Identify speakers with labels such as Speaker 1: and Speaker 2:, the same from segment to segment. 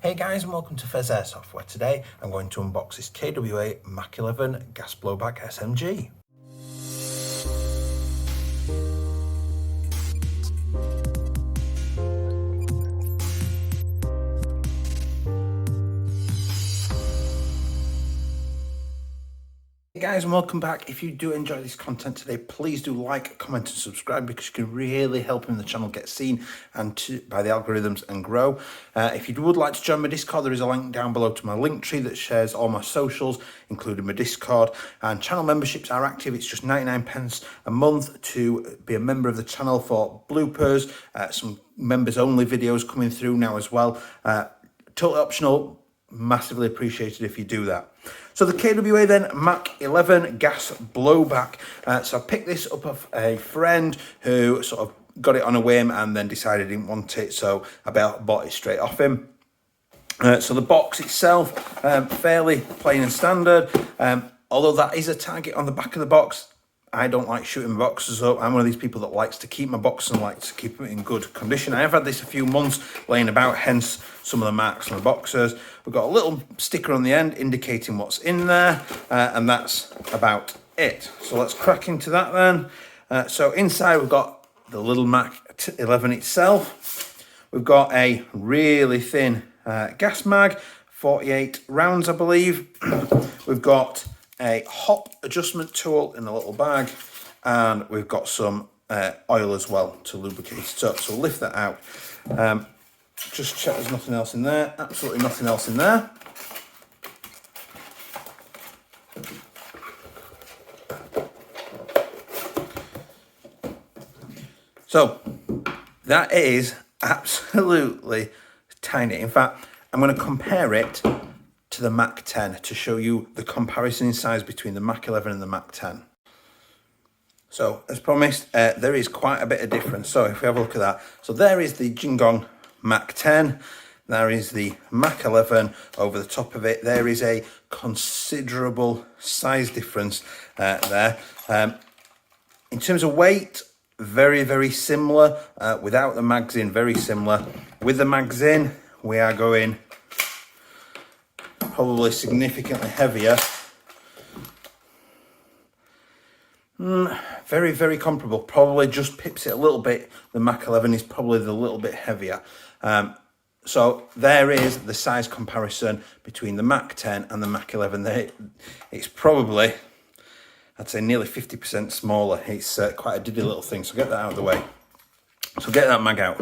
Speaker 1: Hey guys, and welcome to Pheas Airsoft, where today I'm going to unbox this KWA MAC11 Gas blowback SMG. Hey guys, and welcome back. If you do enjoy this content today, please do like, comment and subscribe, because you can really help the channel get seen and by the algorithms and grow. If you would like to join my Discord, there is a link down below to my link tree that shares all my socials, including my Discord. And channel memberships are active. It's just 99p a month to be a member of the channel for bloopers, some members only videos coming through now as well. Totally optional. Massively appreciated if you do that. So the KWA then MAC11 Gas blowback. So I picked this up off a friend who sort of got it on a whim and then decided he didn't want it, so I bought it straight off him. So the box itself, fairly plain and standard. Although that is a target on the back of the box, I don't like shooting boxes up. I'm one of these people that likes to keep my boxes and likes to keep them in good condition. I have had this a few months laying about, hence some of the marks on the boxes. We've got a little sticker on the end indicating what's in there, and that's about it. So let's crack into that then. So inside we've got the little MAC11 itself. We've got a really thin gas mag, 48 rounds I believe. We've got a hop adjustment tool in a little bag, and we've got some oil as well to lubricate it up. So we'll lift that out. Just check there's nothing else in there. Absolutely nothing else in there. So that is absolutely tiny. In fact, I'm going to compare it to the MAC10 to show you the comparison in size between the MAC11 and the MAC10. So as promised, there is quite a bit of difference. So if we have a look at that, so there is the Jingong MAC10, there is the MAC11 over the top of it. There is a considerable size difference there. In terms of weight, very, very similar. Without the mags in, very similar. With the mags in, we are going probably significantly heavier. Very, very comparable. Probably just pips it a little bit. The MAC11 is probably a little bit heavier. So there is the size comparison between the MAC10 and the MAC11. It's probably, I'd say, nearly 50% smaller. It's quite a diddy little thing. So get that out of the way. So get that mag out.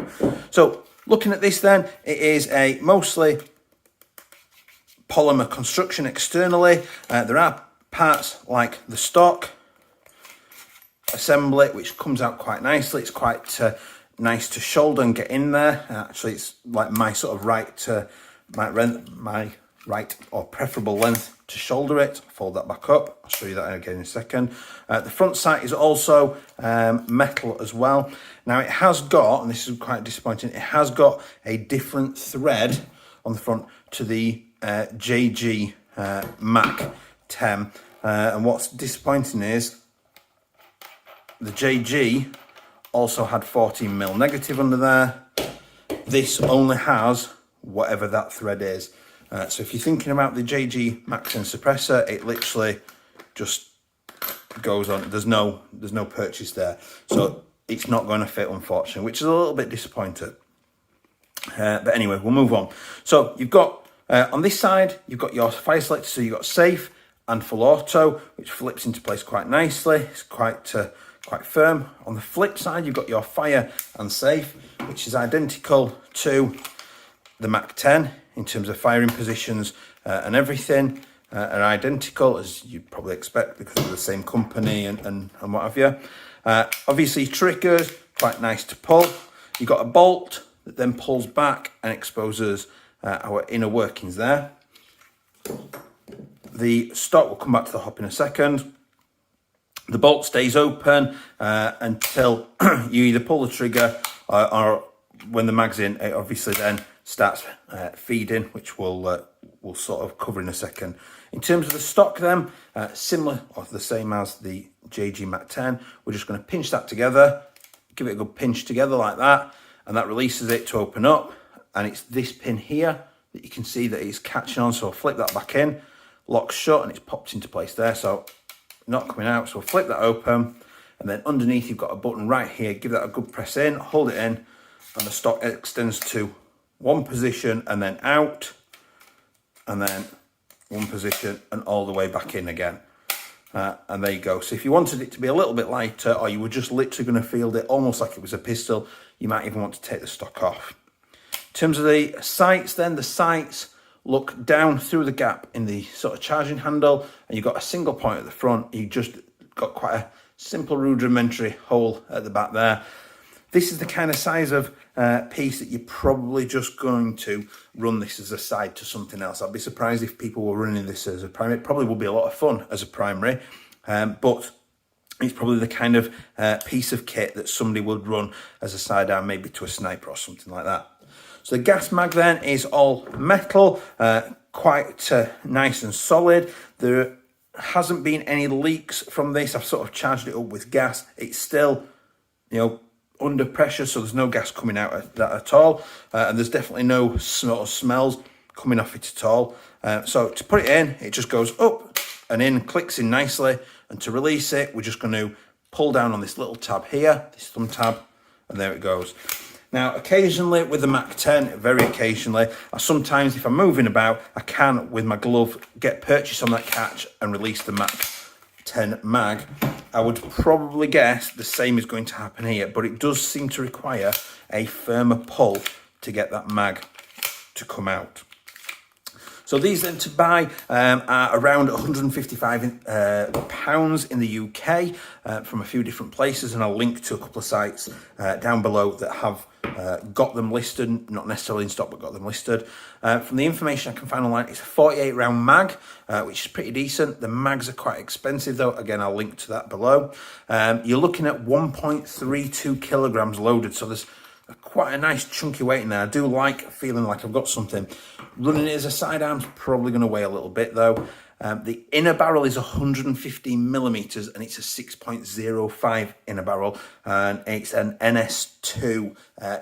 Speaker 1: So looking at this then, it is a mostly polymer construction externally. There are parts like the stock assembly, which comes out quite nicely. It's quite nice to shoulder and get in there. Actually, it's like my sort of my right or preferable length to shoulder it. Fold that back up. I'll show you that again in a second. The front sight is also metal as well. Now it has got, and this is quite disappointing, it has got a different thread on the front to the JG MAC10, and what's disappointing is the JG also had 14mm negative under there. This only has whatever that thread is. So if you're thinking about the JG MAC10 suppressor, it literally just goes on. There's no purchase there, so it's not going to fit, unfortunately, which is a little bit disappointing. But anyway, we'll move on. So you've got on this side, you've got your fire selector, so you've got safe and full auto, which flips into place quite nicely. It's quite firm. On the flip side, you've got your fire and safe, which is identical to the MAC10 in terms of firing positions and everything, are identical, as you'd probably expect because of the same company and what have you. Obviously, triggers, quite nice to pull. You've got a bolt that then pulls back and exposes our inner workings there. The stock, will come back to the hop in a second. The bolt stays open until you either pull the trigger or when the mag's in, it obviously then starts feeding, which we'll sort of cover in a second. In terms of the stock then, similar or the same as the JG MAC10, we're just going to pinch that together, give it a good pinch together like that, and that releases it to open up. And it's this pin here that you can see that it's catching on. So I'll flip that back in, locks shut, and it's popped into place there. So not coming out. So we'll flip that open, and then underneath you've got a button right here. Give that a good press in, hold it in, and the stock extends to one position and then out, and then one position and all the way back in again. And there you go. So if you wanted it to be a little bit lighter, or you were just literally going to field it almost like it was a pistol, you might even want to take the stock off. In terms of the sights then, the sights look down through the gap in the sort of charging handle, and you've got a single point at the front. You just got quite a simple rudimentary hole at the back there. This is the kind of size of piece that you're probably just going to run this as a side to something else. I'd be surprised if people were running this as a primary. It probably would be a lot of fun as a primary, but it's probably the kind of piece of kit that somebody would run as a sidearm, maybe to a sniper or something like that. So the gas mag then is all metal, quite nice and solid. There hasn't been any leaks from this. I've sort of charged it up with gas. It's still, you know, under pressure, so there's no gas coming out of that at all, and there's definitely no sort of smells coming off it at all. So to put it in, it just goes up and in, clicks in nicely, and to release it, we're just going to pull down on this little tab here, this thumb tab, and there it goes. Now, occasionally with the MAC10, very occasionally, sometimes if I'm moving about, I can, with my glove, get purchase on that catch and release the MAC10 mag. I would probably guess the same is going to happen here, but it does seem to require a firmer pull to get that mag to come out. So these then to buy are around £155 in the UK from a few different places, and I'll link to a couple of sites down below that have got them listed, not necessarily in stock, but got them listed. From the information I can find online, it's a 48 round mag, which is pretty decent. The mags are quite expensive though. Again, I'll link to that below. You're looking at 1.32 kilograms loaded, so there's quite a nice chunky weight in there. I do like feeling like I've got something. Running it as a sidearm's probably going to weigh a little bit though. The inner barrel is 115 millimeters, and it's a 6.05 inner barrel, and it's an NS2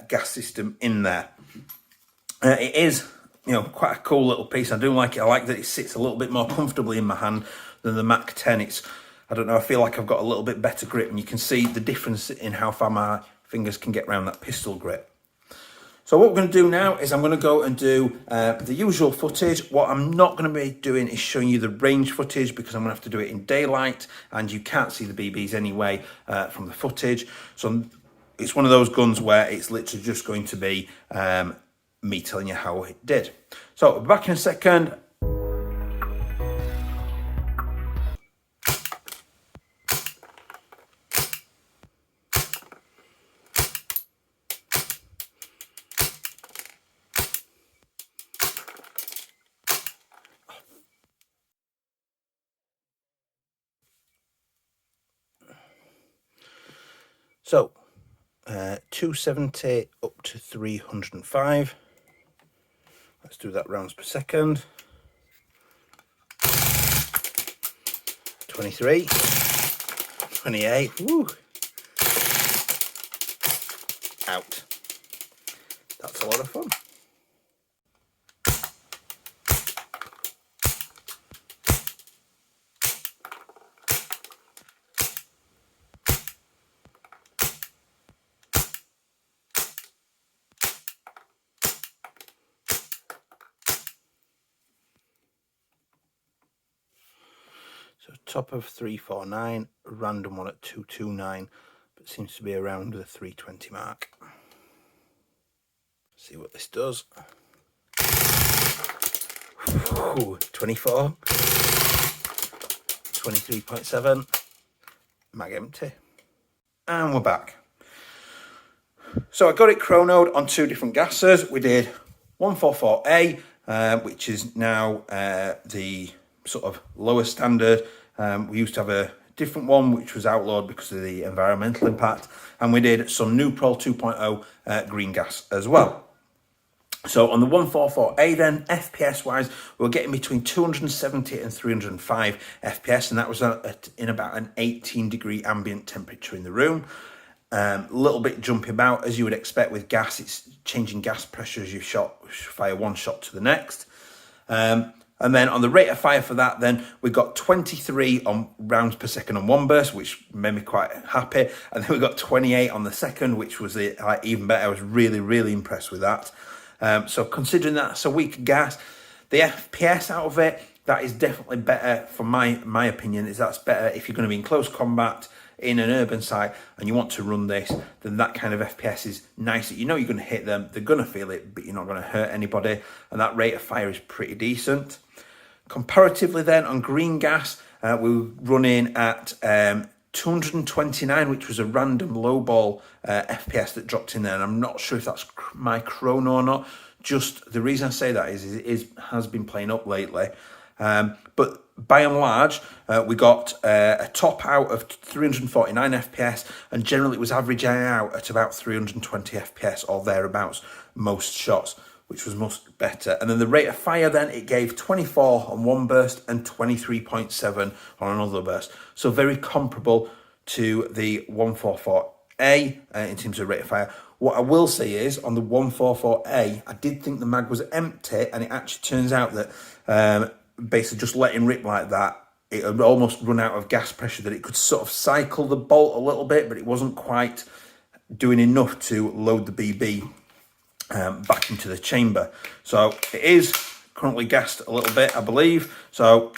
Speaker 1: gas system in there. It is, you know, quite a cool little piece. I do like it. I like that it sits a little bit more comfortably in my hand than the MAC10. It's, I don't know, I feel like I've got a little bit better grip, and you can see the difference in how far my fingers can get around that pistol grip. So what we're going to do now is I'm going to go and do the usual footage. What I'm not going to be doing is showing you the range footage, because I'm going to have to do it in daylight, and you can't see the BBs anyway from the footage. So it's one of those guns where it's literally just going to be me telling you how it did. So back in a second. So, 270 up to 305. Let's do that rounds per second. 23, 28, woo. Out. That's a lot of fun. So top of 349, random one at 229, but seems to be around the 320 mark. See what this does. Ooh, 24, 23.7, mag empty. And we're back. So I got it chronoed on two different gases. We did 144A, which is now the sort of lower standard. We used to have a different one which was outlawed because of the environmental impact, and we did some Nuprol 2.0 green gas as well. So on the 144A then, FPS wise, we were getting between 270 and 305 FPS, and that was in about an 18 degree ambient temperature in the room. A little bit jumpy about, as you would expect with gas. It's changing gas pressure as you fire one shot to the next. And then on the rate of fire for that, then we got 23 rounds per second on one burst, which made me quite happy. And then we got 28 on the second, which was even better. I was really, really impressed with that. So considering that's a weaker gas, the FPS out of it, that is definitely better, for my opinion, that's better if you're going to be in close combat in an urban site and you want to run this. Then that kind of FPS is nice. You know you're going to hit them, they're going to feel it, but you're not going to hurt anybody, and that rate of fire is pretty decent. Comparatively then, on green gas, we were running at 229, which was a random low ball FPS that dropped in there, and I'm not sure if that's my chrono or not. Just the reason I say that is it has been playing up lately. But by and large, we got a top out of 349 FPS, and generally it was averaging out at about 320 FPS or thereabouts most shots, which was much better. And then the rate of fire then, it gave 24 on one burst and 23.7 on another burst. So very comparable to the 144A in terms of rate of fire. What I will say is, on the 144A, I did think the mag was empty, and it actually turns out that basically just letting rip like that, it had almost run out of gas pressure, that it could sort of cycle the bolt a little bit, but it wasn't quite doing enough to load the BB back into the chamber. So it is currently gassed a little bit, I believe. So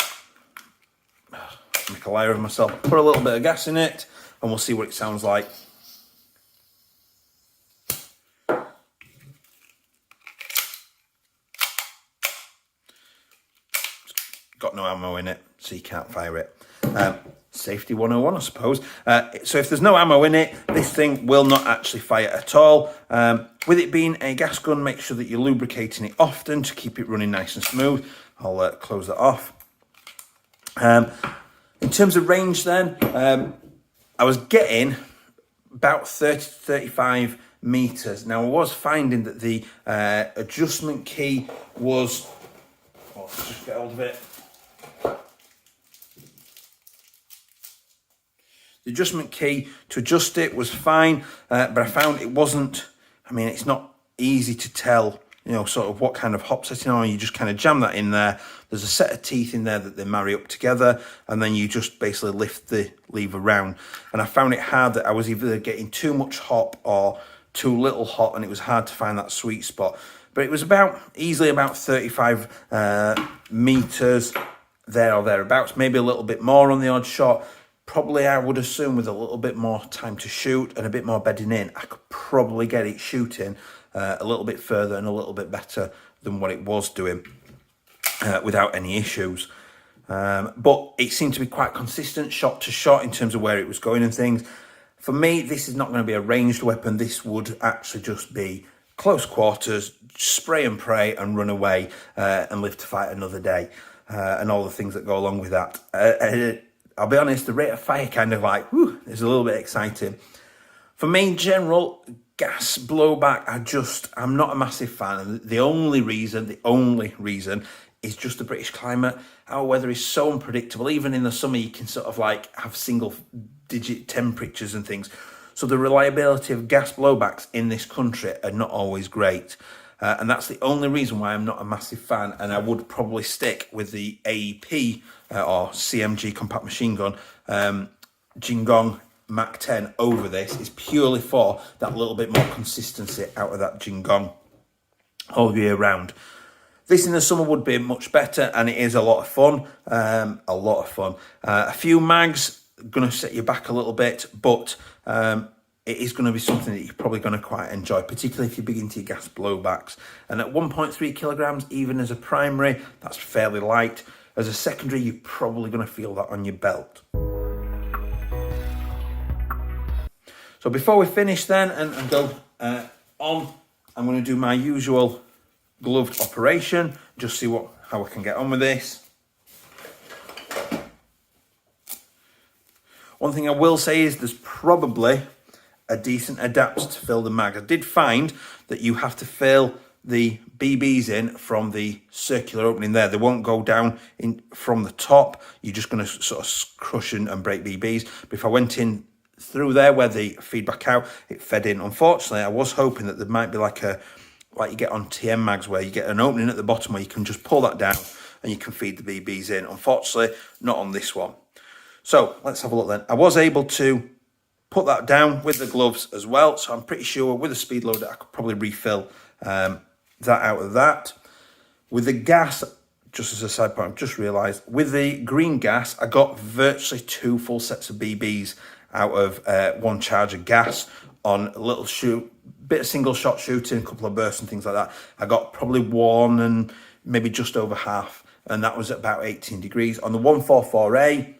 Speaker 1: make a liar of myself, put a little bit of gas in it, and we'll see what it sounds like. Got no ammo in it, so you can't fire it. Safety 101, I suppose. So if there's no ammo in it, this thing will not actually fire at all. With it being a gas gun, make sure that you're lubricating it often to keep it running nice and smooth. I'll close that off. In terms of range then, I was getting about 30 to 35 meters. Now I was finding that the adjustment key was, let's just get hold of it. The adjustment key to adjust it was fine, but I found it wasn't, it's not easy to tell, sort of what kind of hop setting on. You just kind of jam that in there. There's a set of teeth in there that they marry up together, and then you just basically lift the lever round. And I found it hard that I was either getting too much hop or too little hop, and it was hard to find that sweet spot. But it was easily about 35 meters there or thereabouts, maybe a little bit more on the odd shot. Probably, I would assume, with a little bit more time to shoot and a bit more bedding in, I could probably get it shooting a little bit further and a little bit better than what it was doing without any issues. But it seemed to be quite consistent shot to shot in terms of where it was going and things. For me, this is not going to be a ranged weapon. This would actually just be close quarters, spray and pray and run away and live to fight another day, and all the things that go along with that. I'll be honest, the rate of fire kind of is a little bit exciting. For me, in general, gas blowback, I'm not a massive fan. And the only reason is just the British climate. Our weather is so unpredictable. Even in the summer, you can sort of have single digit temperatures and things. So the reliability of gas blowbacks in this country are not always great. And that's the only reason why I'm not a massive fan, and I would probably stick with the AEP or CMG compact machine gun Jingong MAC10 over this, is purely for that little bit more consistency out of that Jingong all year round. This in the summer would be much better, and it is a lot of fun. A few mags going to set you back a little bit, but it is going to be something that you're probably going to quite enjoy, particularly if you begin to your gas blowbacks. And at 1.3 kilograms, even as a primary, that's fairly light. As a secondary, you're probably going to feel that on your belt. So before we finish then and go on, I'm going to do my usual gloved operation, just see how I can get on with this. One thing I will say is there's probably a decent adapter to fill the mag. I did find that you have to fill the BBs in from the circular opening there. They won't go down in from the top. You're just going to sort of crush and break BBs. But if I went in through there where the feedback out, it fed in. Unfortunately, I was hoping that there might be like you get on TM mags where you get an opening at the bottom where you can just pull that down and you can feed the BBs in. Unfortunately, not on this one. So let's have a look then. I was able to put that down with the gloves as well. So I'm pretty sure with a speed loader, I could probably refill that out of that. With the gas, just as a side point, I've just realised, with the green gas, I got virtually 2 full sets of BBs out of 1 charge of gas on a little bit of single shot shooting, a couple of bursts and things like that. I got probably 1 and maybe just over half, and that was at about 18 degrees. On the 144A,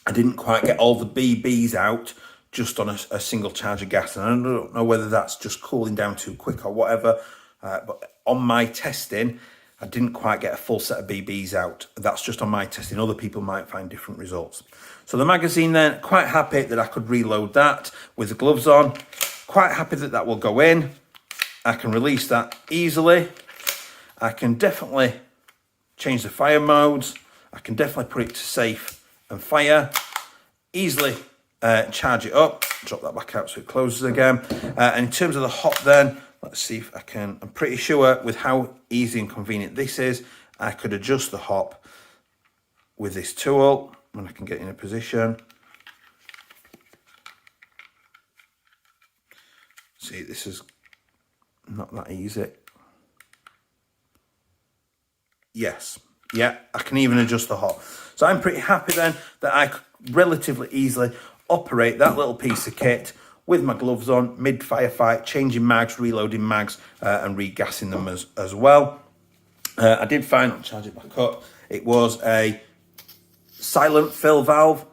Speaker 1: I didn't quite get all the BBs out just on a single charge of gas, and I don't know whether that's just cooling down too quick or whatever, but on my testing, I didn't quite get a full set of BBs out. That's just on my testing. Other people might find different results. So the magazine then, quite happy that I could reload that with the gloves on. Quite happy that that will go in. I can release that easily. I can definitely change the fire modes. I can definitely put it to safe and fire. Easily charge it up. Drop that back out so it closes again. And in terms of the hop then, let's see if I can, I'm pretty sure with how easy and convenient this is, I could adjust the hop with this tool when I can get in a position. See, this is not that easy. Yes, yeah, I can even adjust the hop. So I'm pretty happy then that I could relatively easily operate that little piece of kit with my gloves on, mid-firefight, changing mags, reloading mags, and regassing them as well. I did find, I'll charge it back up, it was a silent fill valve,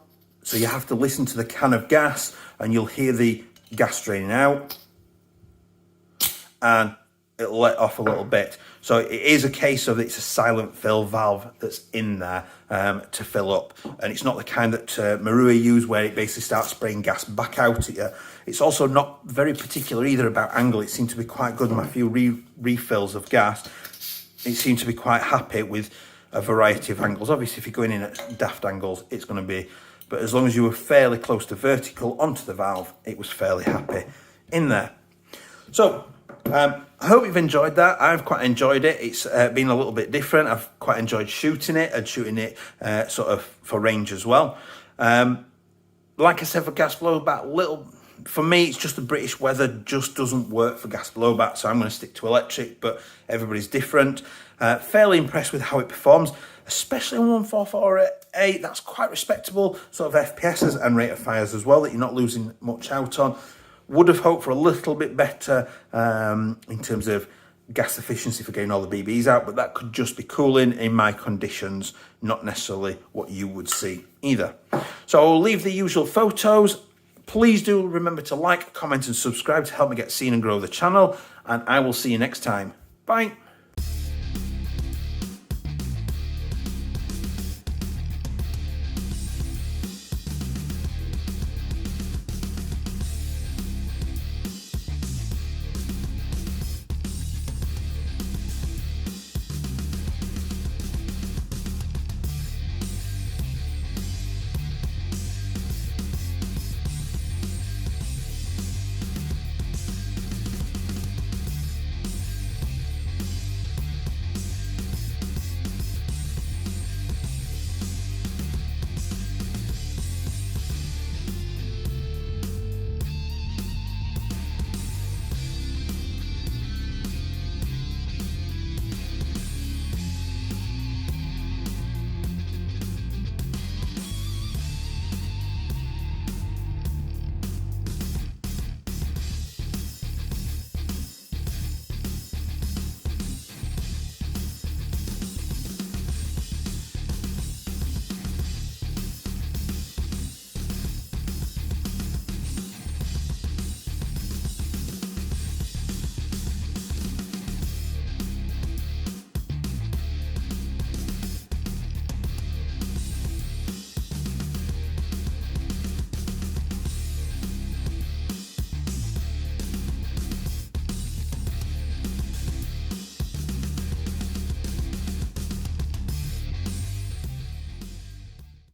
Speaker 1: so you have to listen to the can of gas, and you'll hear the gas draining out, and it'll let off a little bit. So it is a case of it's a silent fill valve that's in there to fill up. And it's not the kind that Marui use where it basically starts spraying gas back out at you. It's also not very particular either about angle. It seemed to be quite good on my few refills of gas. It seemed to be quite happy with a variety of angles. Obviously, if you're going in at daft angles, it's going to be, but as long as you were fairly close to vertical onto the valve, it was fairly happy in there. So, I hope you've enjoyed that. I've quite enjoyed it. It's been a little bit different. I've quite enjoyed shooting it and shooting it sort of for range as well. Like I said, for gas blowback, for me, it's just the British weather just doesn't work for gas blowback, so I'm going to stick to electric, but everybody's different. Fairly impressed with how it performs, especially on 144A. That's quite respectable sort of FPSs and rate of fires as well, that you're not losing much out on. Would have hoped for a little bit better in terms of gas efficiency for getting all the BBs out, but that could just be cooling in my conditions, not necessarily what you would see either. So I'll leave the usual photos. Please do remember to like, comment and subscribe to help me get seen and grow the channel, and I will see you next time. Bye.